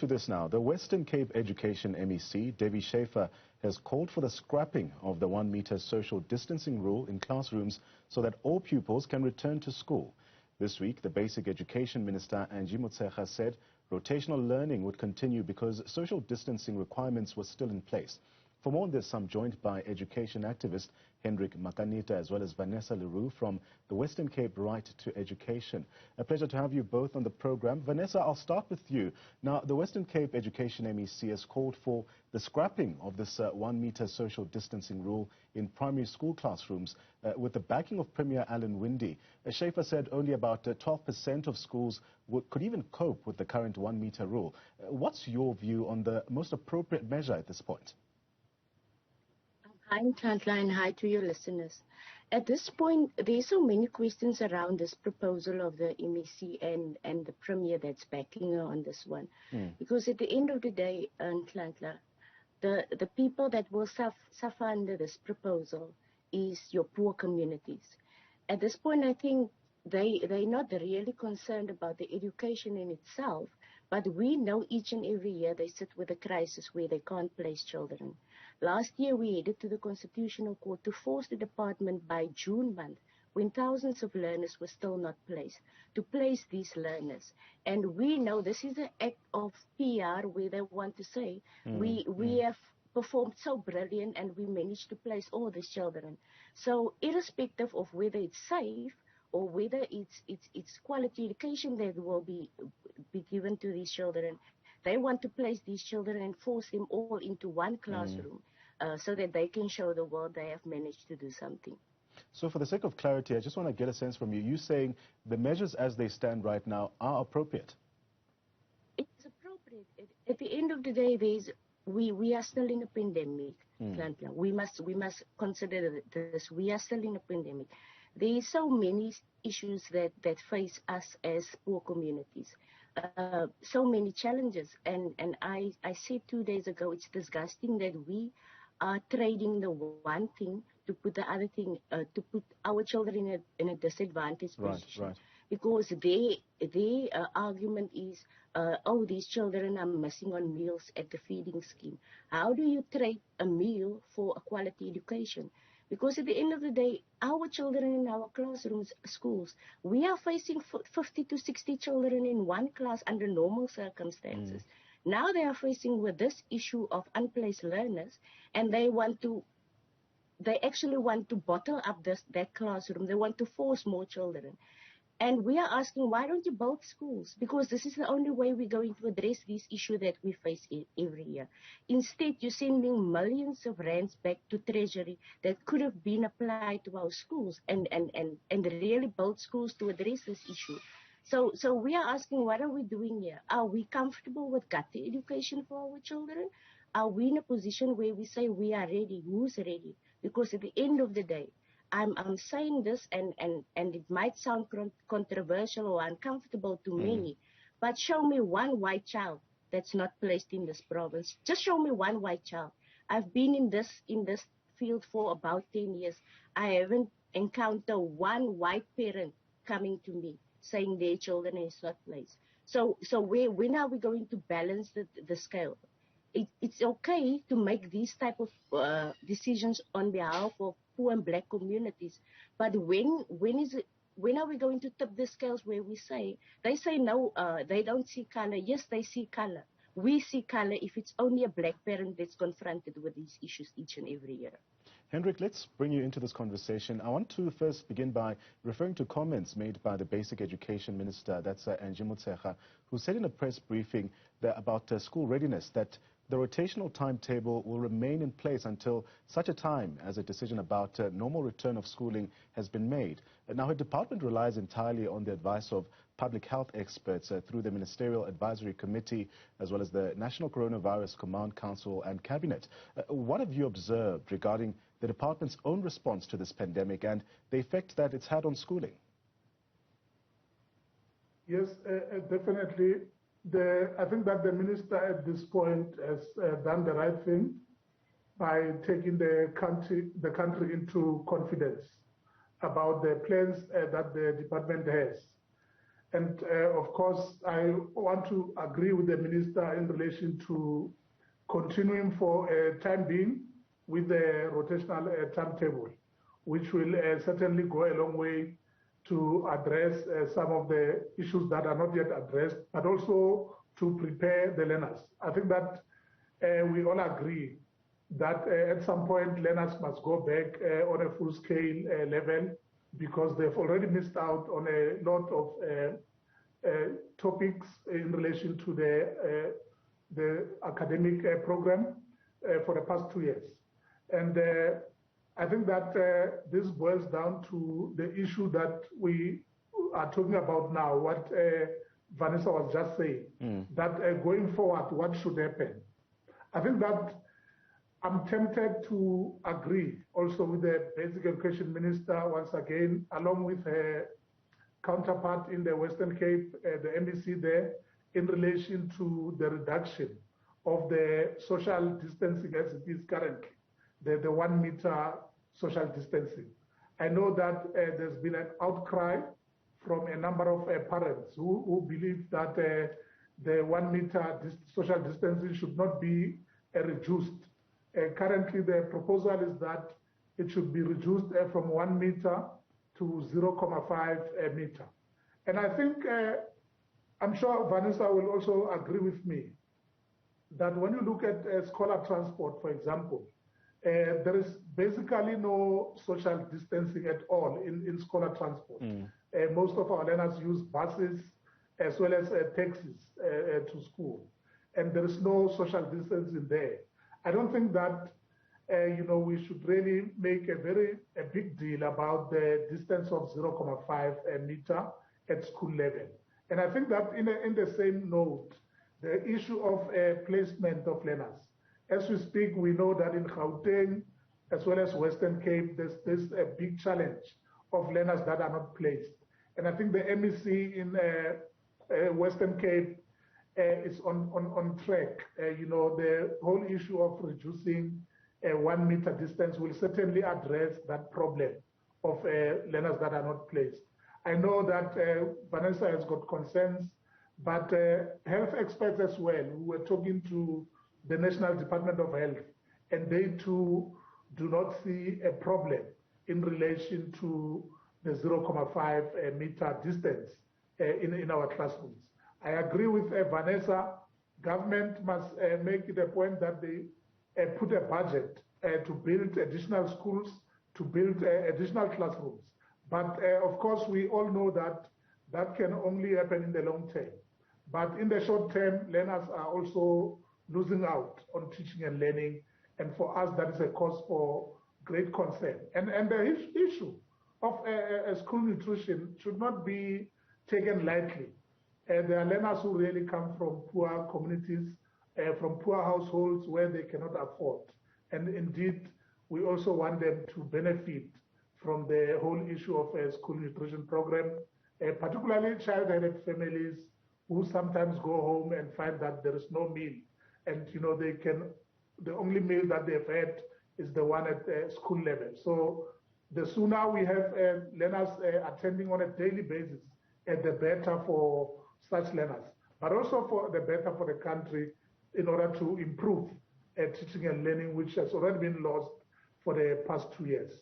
to this now. The Western Cape Education MEC, Debbie Schäfer, has called for the scrapping of the 1 meter social distancing rule in classrooms so that all pupils can return to school. This week, the Basic Education Minister, Angie Motshekga, said rotational learning would continue because social distancing requirements were still in place. For more on this, I'm joined by education activist Hendrick, Makaneta, as well as Vanesa Leroux from the Western Cape Right to Education. A pleasure to have you both on the program. Vanesa, I'll start with you. Now, the Western Cape Education MEC has called for the scrapping of this 1 meter social distancing rule in primary school classrooms with the backing of Premier Alan Winde. Schäfer said only about 12% of schools could even cope with the current 1 meter rule. What's your view on the most appropriate measure at this point? Hi, Ntantla, and hi to your listeners. At this point, there's so many questions around this proposal of the MEC and the Premier that's backing her on this one. Because at the end of the day, Ntantla, the people that will suffer under this proposal is your poor communities. At this point, I think they're not really concerned about the education in itself, but we know each and every year they sit with a crisis where they can't place children. Last year, we headed to the Constitutional Court to force the department by June month, when thousands of learners were still not placed, to place these learners. And we know this is an act of PR where they want to say, we have performed so brilliant and we managed to place all these children. So irrespective of whether it's safe or whether it's quality education that will be given to these children, they want to place these children and force them all into one classroom so that they can show the world they have managed to do something. So for the sake of clarity, I just want to get a sense from you. You're saying the measures as they stand right now are appropriate? It's appropriate. At the end of the day, we are still in a pandemic. We must consider this. We are still in a pandemic. There are so many issues that face us as poor communities. So many challenges, and I said 2 days ago, it's disgusting that we are trading the one thing to put the other thing, to put our children in a disadvantaged position. Right. Because their argument is, oh, these children are missing on meals at the feeding scheme. How do you trade a meal for a quality education? Because at the end of the day, our children in our classrooms, schools, we are facing 50 to 60 children in one class under normal circumstances. Now they are facing with this issue of unplaced learners, and they actually want to bottle up that classroom. They want to force more children. And we are asking, why don't you build schools? Because this is the only way we're going to address this issue that we face every year. Instead, you're sending millions of rands back to Treasury that could have been applied to our schools and really build schools to address this issue. So we are asking, what are we doing here? Are we comfortable with gutter education for our children? Are we in a position where we say we are ready? Who's ready? Because at the end of the day, I'm saying this, and it might sound controversial or uncomfortable to many, but show me one white child that's not placed in this province. Just show me one white child. I've been in this field for about 10 years. I haven't encountered one white parent coming to me saying their children is not placed. So when are we going to balance the scale? It's okay to make these type of decisions on behalf of poor and black communities, but when are we going to tip the scales where we say, they say no, they don't see color. Yes, they see color. We see color if it's only a black parent that's confronted with these issues each and every year. Hendrick, let's bring you into this conversation. I want to first begin by referring to comments made by the Basic Education Minister, that's Angie Motshekga, who said in a press briefing about school readiness that the rotational timetable will remain in place until such a time as a decision about normal return of schooling has been made. Now, her department relies entirely on the advice of public health experts through the Ministerial Advisory Committee, as well as the National Coronavirus Command Council and Cabinet. What have you observed regarding the department's own response to this pandemic and the effect that it's had on schooling? Yes, definitely. I think that the minister at this point has done the right thing by taking the country into confidence about the plans that the department has. And of course, I want to agree with the Minister in relation to continuing for a time being with the rotational timetable, which will certainly go a long way to address some of the issues that are not yet addressed, but also to prepare the learners. I think that we all agree that at some point learners must go back on a full-scale level, because they've already missed out on a lot of topics in relation to the academic program for the past 2 years. And I think that this boils down to the issue that we are talking about now, what Vanessa was just saying, that going forward, what should happen? I think that I'm tempted to agree also with the Basic Education Minister once again, along with her counterpart in the Western Cape, the MEC there, in relation to the reduction of the social distancing as it is currently, the 1 meter social distancing. I know that there's been an outcry from a number of parents who believe that the 1 meter social distancing should not be reduced. Currently, the proposal is that it should be reduced from 1 meter to 0.5 meter. And I think, I'm sure Vanessa will also agree with me, that when you look at scholar transport, for example, there is basically no social distancing at all in scholar transport. Most of our learners use buses as well as taxis to school, and there is no social distancing there. I don't think that we should really make a big deal about the distance of 0.5 meter at school level. And I think that in the same note, the issue of placement of learners. As we speak, we know that in Gauteng, as well as Western Cape, there's a big challenge of learners that are not placed. And I think the MEC in Western Cape is on track. The whole issue of reducing 1 meter distance will certainly address that problem of learners that are not placed. I know that Vanessa has got concerns, but health experts as well, who were talking to the National Department of Health, and they too do not see a problem in relation to the 0.5 meter distance in our classrooms. I agree with Vanessa. Government must make it a point that they put a budget to build additional schools, to build additional classrooms. But of course, we all know that that can only happen in the long term. But in the short term, learners are also losing out on teaching and learning. And for us, that is a cause for great concern. And the issue of school nutrition should not be taken lightly. There are learners who really come from poor communities, from poor households where they cannot afford. And indeed, we also want them to benefit from the whole issue of a school nutrition program, particularly child-headed families who sometimes go home and find that there is no meal. And the only meal that they've had is the one at school level. So the sooner we have learners attending on a daily basis, the better for such learners, but also for the better for the country in order to improve teaching and learning, which has already been lost for the past 2 years.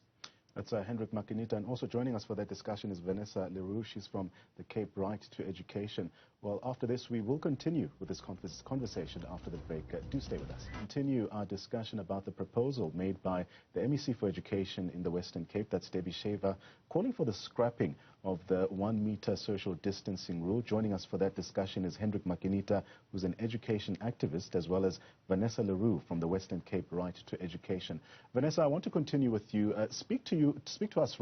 That's Hendrick Makaneta, and also joining us for that discussion is Vanesa Leroux. She's from the Cape Right to Education. Well, after this, we will continue with this conversation after the break. Do stay with us. Continue our discussion about the proposal made by the MEC for Education in the Western Cape, that's Debbie Schäfer, calling for the scrapping of the 1 meter social distancing rule. Joining us for that discussion is Hendrick Makaneta, who's an education activist, as well as Vanesa Leroux from the Western Cape Right to Education. Vanessa, I want to continue with you. Speak to us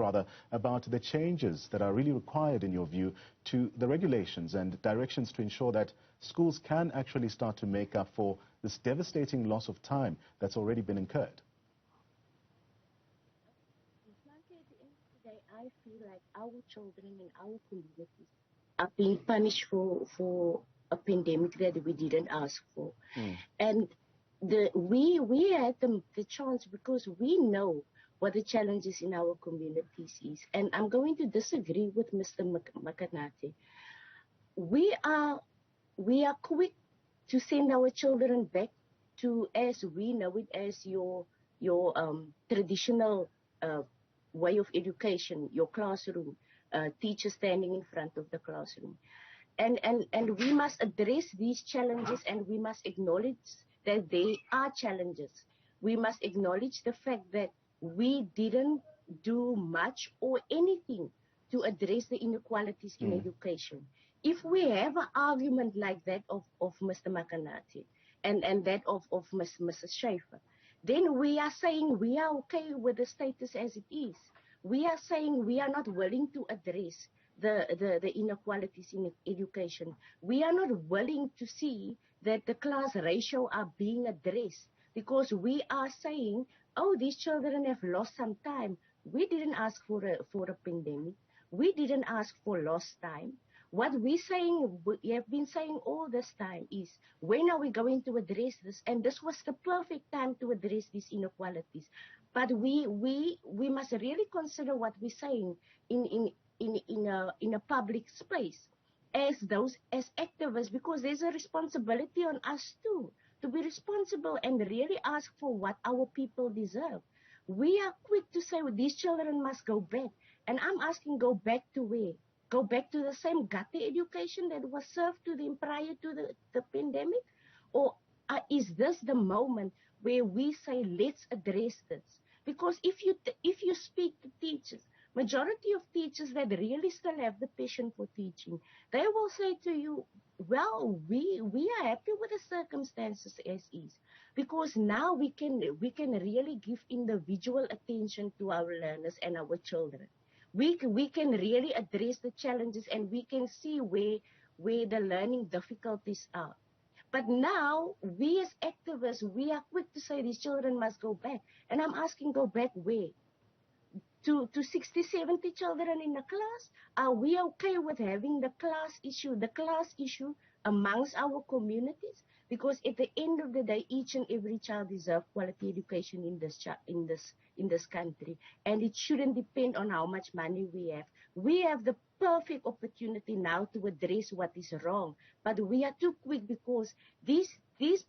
about the changes that are really required, in your view, to the regulations and directions to ensure that schools can actually start to make up for this devastating loss of time that's already been incurred. I feel like our children in our communities are being punished for a pandemic that we didn't ask for. And we had the chance because we know what the challenges in our communities is. And I'm going to disagree with Mr. Makaneta. we are quick to send our children back to, as we know it, as your traditional way of education, your classroom, teacher standing in front of the classroom. And we must address these challenges, and we must acknowledge that they are challenges. We must acknowledge the fact that we didn't do much or anything to address the inequalities in education. If we have an argument like that of Mr. Makaneta and that of Mrs. Schäfer, then we are saying we are okay with the status as it is. We are saying we are not willing to address the inequalities in education. We are not willing to see that the class ratio are being addressed, because we are saying, oh, these children have lost some time. We didn't ask for a pandemic. We didn't ask for lost time. What we have been saying all this time is, when are we going to address this? And this was the perfect time to address these inequalities. But we must really consider what we're saying in a public space as activists, because there's a responsibility on us too, to be responsible and really ask for what our people deserve. We are quick to say, well, these children must go back. And I'm asking, go back to where? Go back to the same gutter education that was served to them prior to the pandemic? Or is this the moment where we say, let's address this? Because if you speak to teachers, majority of teachers that really still have the passion for teaching, they will say to you, well, we are happy with the circumstances as is, because now we can really give individual attention to our learners and our children. We can really address the challenges, and we can see where the learning difficulties are. But now, we as activists, we are quick to say these children must go back. And I'm asking, go back where? To 60, 70 children in a class? Are we okay with having the class issue amongst our communities? Because at the end of the day, each and every child deserves quality education in this country, and it shouldn't depend on how much money we have. We have the perfect opportunity now to address what is wrong, but we are too quick, because these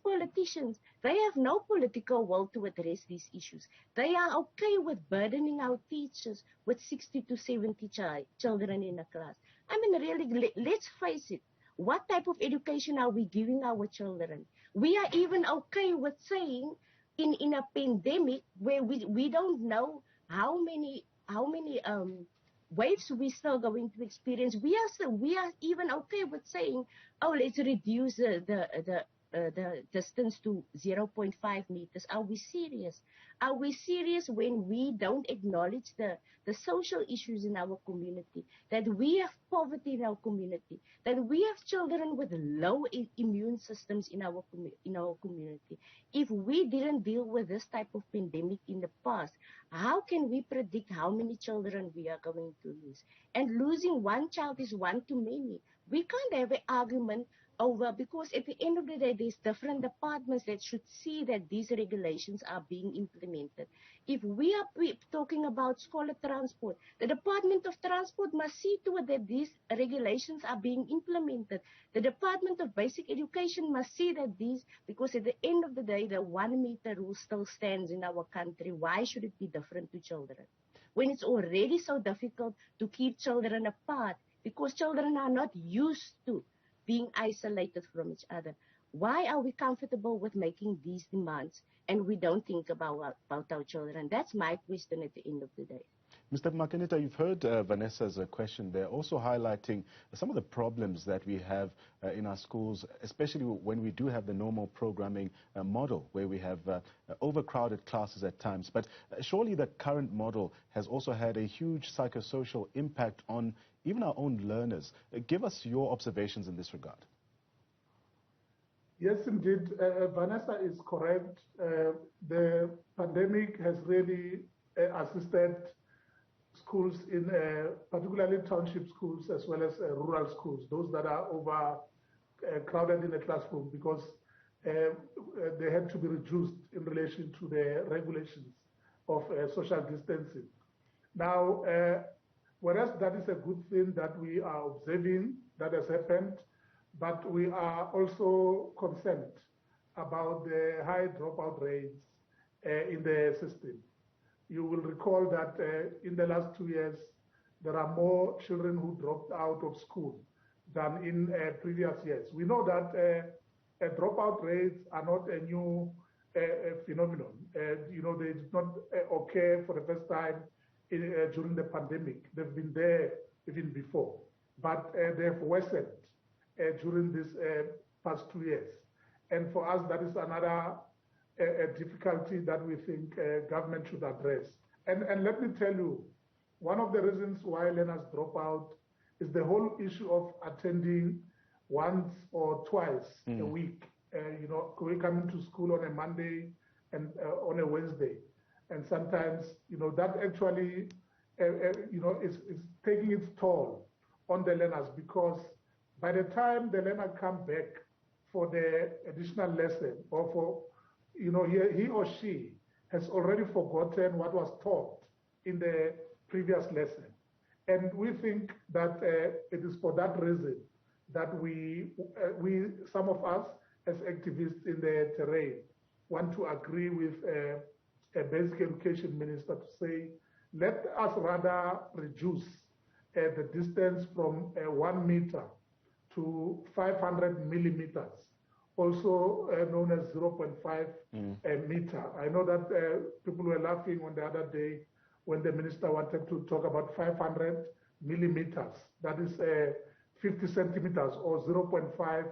politicians, they have no political will to address these issues. They are okay with burdening our teachers with 60 to 70 children in a class. I mean, really, let's face it. What type of education are we giving our children? We are even okay with saying, in a pandemic where we don't know how many waves we're still going to experience, we are even okay with saying, oh, let's reduce the distance to 0.5 meters. Are we serious? Are we serious when we don't acknowledge the social issues in our community, that we have poverty in our community, that we have children with low immune systems in our community? If we didn't deal with this type of pandemic in the past, how can we predict how many children we are going to lose? And losing one child is one too many. We can't have an argument over, because at the end of the day, there's different departments that should see that these regulations are being implemented. If we are talking about scholar transport, the Department of Transport must see to it that these regulations are being implemented. The Department of Basic Education must see that these, because at the end of the day, the 1 meter rule still stands in our country. Why should it be different to children? When it's already so difficult to keep children apart, because children are not used to being isolated from each other. Why are we comfortable with making these demands and we don't think about our children? That's my question at the end of the day. Mr. Makaneta, you've heard Vanesa's question there, also highlighting some of the problems that we have in our schools, especially when we do have the normal programming model, where we have overcrowded classes at times. But surely the current model has also had a huge psychosocial impact on even our own learners. Give us your observations in this regard. Yes, indeed. Vanessa is correct. The pandemic has really assisted schools, in particularly township schools as well as rural schools, those that are overcrowded in the classroom, because they had to be reduced in relation to the regulations of social distancing. Now, whereas that is a good thing that we are observing that has happened, but we are also concerned about the high dropout rates in the system. You will recall that in the last 2 years, there are more children who dropped out of school than in previous years. We know that dropout rates are not a new phenomenon. You know, they did not occur for the first time during the pandemic. They've been there even before, but they've worsened during this past 2 years. And for us, that is another difficulty that we think government should address. And let me tell you, one of the reasons why learners drop out is the whole issue of attending once or twice a week. You know, we come into school on a Monday and on a Wednesday. And sometimes, you know, that actually, you know, is taking its toll on the learners, because by the time the learner come back for the additional lesson, or for, you know, he or she has already forgotten what was taught in the previous lesson. And we think that it is for that reason that we, some of us as activists in the terrain, want to agree with a basic education minister to say, let us rather reduce the distance from 1 meter to 500 millimeters, also known as 0.5 meter. I know that people were laughing on the other day when the minister wanted to talk about 500 millimeters. That is 50 centimeters or 0.5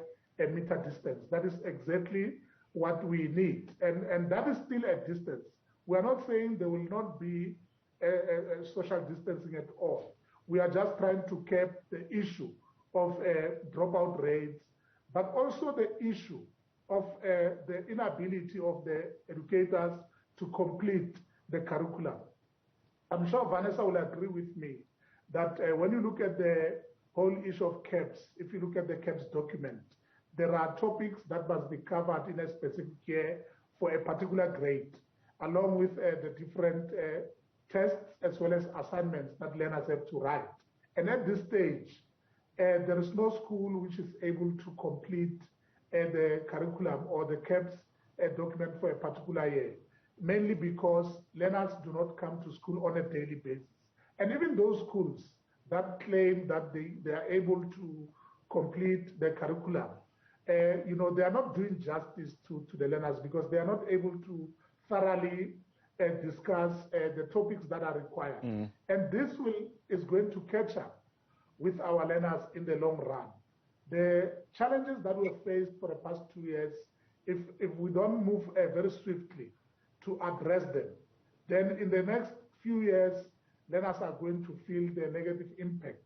meter distance. That is exactly what we need. And that is still a distance. We are not saying there will not be social distancing at all. We are just trying to cap the issue of dropout rates, but also the issue of the inability of the educators to complete the curriculum. I'm sure Vanesa will agree with me that when you look at the whole issue of CAPS, if you look at the CAPS document, there are topics that must be covered in a specific year for a particular grade, along with the different tests as well as assignments that learners have to write. And at this stage, there is no school which is able to complete the curriculum or the CAPS document for a particular year, mainly because learners do not come to school on a daily basis. And even those schools that claim that they are able to complete the curriculum, you know, they are not doing justice to the learners, because they are not able to thoroughly discuss the topics that are required. And this is going to catch up with our learners in the long run. The challenges that we have faced for the past 2 years, if we don't move very swiftly to address them, then in the next few years, learners are going to feel the negative impact,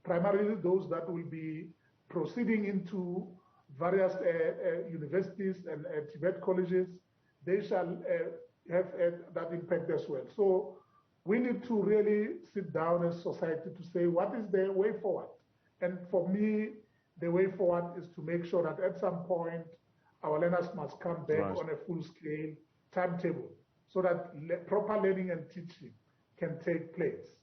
primarily those that will be proceeding into various universities and Tibet colleges. They shall have that impact as well. So we need to really sit down as society to say, what is the way forward? And for me, the way forward is to make sure that at some point, our learners must come back on a full-scale timetable so that proper learning and teaching can take place.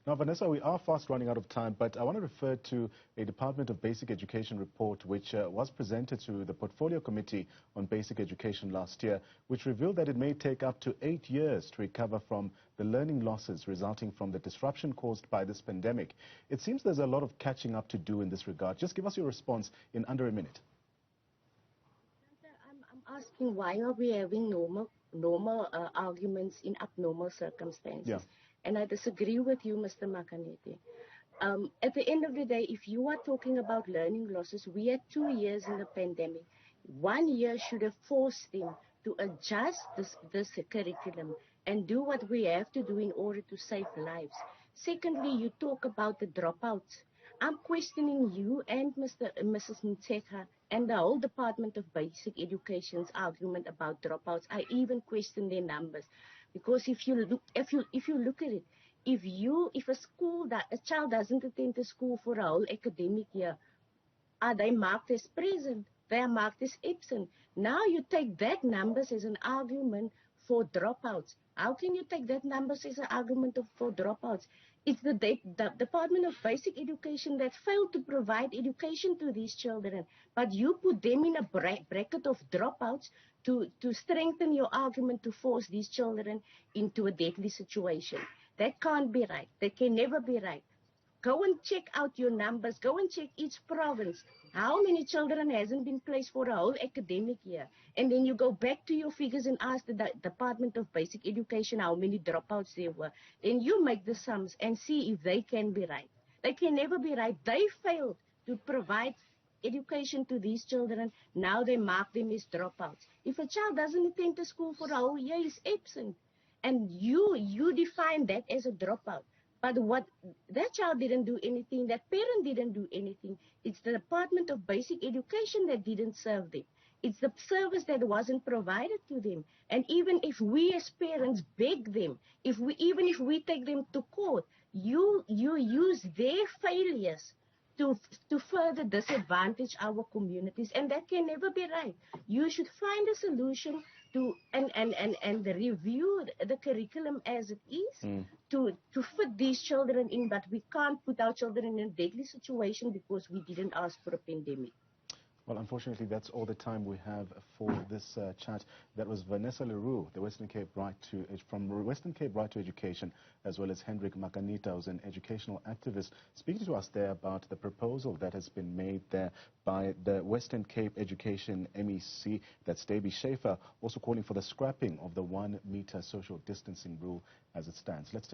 Now, Vanesa, we are fast running out of time, but I want to refer to a Department of Basic Education report which was presented to the Portfolio Committee on Basic Education last year, which revealed that it may take up to 8 years to recover from the learning losses resulting from the disruption caused by this pandemic. It seems there's a lot of catching up to do in this regard. Just give us your response in under a minute. I'm asking, why are we having normal arguments in abnormal circumstances? Yeah. And I disagree with you, Mr. Makaneta. At the end of the day, if you are talking about learning losses, we had 2 years in the pandemic. 1 year should have forced them to adjust this curriculum and do what we have to do in order to save lives. Secondly, you talk about the dropouts. I'm questioning you and Mrs. Motshekga and the whole Department of Basic Education's argument about dropouts. I even question their numbers. Because if you look at it, if a child doesn't attend the school for a whole academic year, are they marked as present? They are marked as absent. Now you take that numbers as an argument for dropouts. How can you take that numbers as an argument for dropouts? It's the Department of Basic Education that failed to provide education to these children. But you put them in a bracket of dropouts to strengthen your argument to force these children into a deadly situation. That can't be right. That can never be right. Go and check out your numbers. Go and check each province. How many children hasn't been placed for a whole academic year? And then you go back to your figures and ask the Department of Basic Education how many dropouts there were. Then you make the sums and see if they can be right. They can never be right. They failed to provide education to these children. Now they mark them as dropouts. If a child doesn't attend to school for a whole year, he's absent. And you define that as a dropout. But what that child didn't do anything, that parent didn't do anything. It's the Department of Basic Education that didn't serve them. It's the service that wasn't provided to them. And even if we as parents beg them, even if we take them to court, you use their failures to further disadvantage our communities, and that can never be right. You should find a solution to and review the curriculum as it is to fit these children in, but we can't put our children in a deadly situation because we didn't ask for a pandemic. Well, unfortunately, that's all the time we have for this chat. That was Vanesa Leroux, the Western Cape from Western Cape Right to Education, as well as Hendrick Makaneta, who's an educational activist, speaking to us there about the proposal that has been made there by the Western Cape Education MEC, that's Debbie Schäfer, also calling for the scrapping of the 1 meter social distancing rule as it stands. Let's